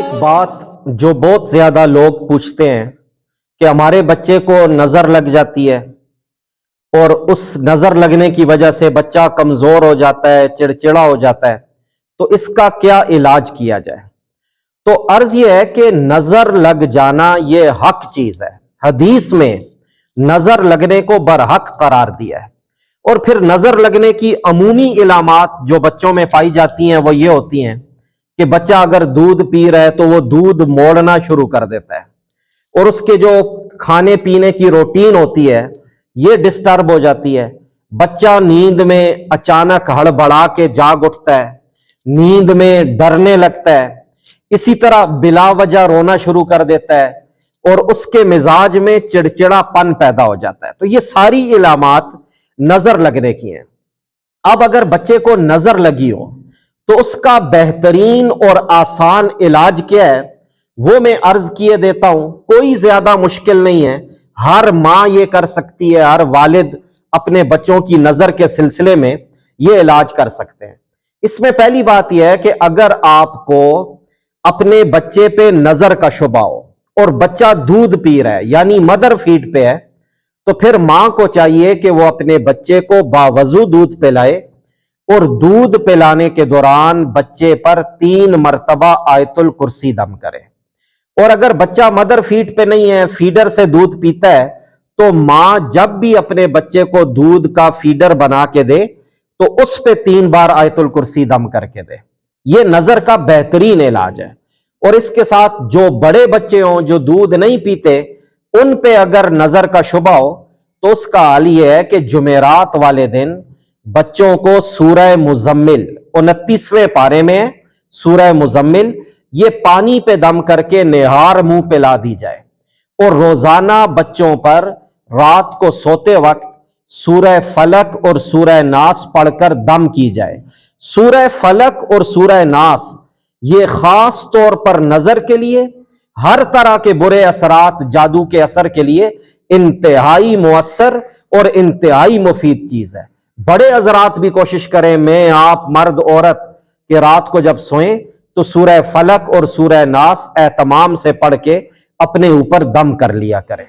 ایک بات جو بہت زیادہ لوگ پوچھتے ہیں کہ ہمارے بچے کو نظر لگ جاتی ہے اور اس نظر لگنے کی وجہ سے بچہ کمزور ہو جاتا ہے، چڑچڑا ہو جاتا ہے، تو اس کا کیا علاج کیا جائے؟ تو عرض یہ ہے کہ نظر لگ جانا یہ حق چیز ہے۔ حدیث میں نظر لگنے کو برحق قرار دیا ہے، اور پھر نظر لگنے کی عمومی علامات جو بچوں میں پائی جاتی ہیں وہ یہ ہوتی ہیں کہ بچہ اگر دودھ پی رہا ہے تو وہ دودھ موڑنا شروع کر دیتا ہے، اور اس کے جو کھانے پینے کی روٹین ہوتی ہے یہ ڈسٹرب ہو جاتی ہے۔ بچہ نیند میں اچانک ہڑبڑا کے جاگ اٹھتا ہے، نیند میں ڈرنے لگتا ہے، اسی طرح بلا وجہ رونا شروع کر دیتا ہے، اور اس کے مزاج میں چڑچڑا پن پیدا ہو جاتا ہے۔ تو یہ ساری علامات نظر لگنے کی ہیں۔ اب اگر بچے کو نظر لگی ہو تو اس کا بہترین اور آسان علاج کیا ہے وہ میں عرض کیے دیتا ہوں۔ کوئی زیادہ مشکل نہیں ہے، ہر ماں یہ کر سکتی ہے، ہر والد اپنے بچوں کی نظر کے سلسلے میں یہ علاج کر سکتے ہیں۔ اس میں پہلی بات یہ ہے کہ اگر آپ کو اپنے بچے پہ نظر کا شبہ ہو اور بچہ دودھ پی رہا ہے یعنی مدر فیڈ پہ ہے، تو پھر ماں کو چاہیے کہ وہ اپنے بچے کو باوضو دودھ پلائے، اور دودھ پلانے کے دوران بچے پر 3 مرتبہ آیت الکرسی دم کرے۔ اور اگر بچہ مدر فیڈ پہ نہیں ہے، فیڈر سے دودھ پیتا ہے، تو ماں جب بھی اپنے بچے کو دودھ کا فیڈر بنا کے دے تو اس پہ 3 بار آیت الکرسی دم کر کے دے۔ یہ نظر کا بہترین علاج ہے۔ اور اس کے ساتھ جو بڑے بچے ہوں جو دودھ نہیں پیتے، ان پہ اگر نظر کا شبہ ہو تو اس کا حل یہ ہے کہ جمعرات والے دن بچوں کو سورہ مزمل 29ویں پارے میں سورہ مزمل یہ پانی پہ دم کر کے نہار منہ پہ لا دی جائے، اور روزانہ بچوں پر رات کو سوتے وقت سورہ فلق اور سورہ ناس پڑھ کر دم کی جائے۔ سورہ فلق اور سورہ ناس یہ خاص طور پر نظر کے لیے، ہر طرح کے برے اثرات، جادو کے اثر کے لیے انتہائی مؤثر اور انتہائی مفید چیز ہے۔ بڑے حضرات بھی کوشش کریں، میں آپ مرد عورت، کہ رات کو جب سوئیں تو سورہ فلق اور سورہ ناس اہتمام سے پڑھ کے اپنے اوپر دم کر لیا کریں۔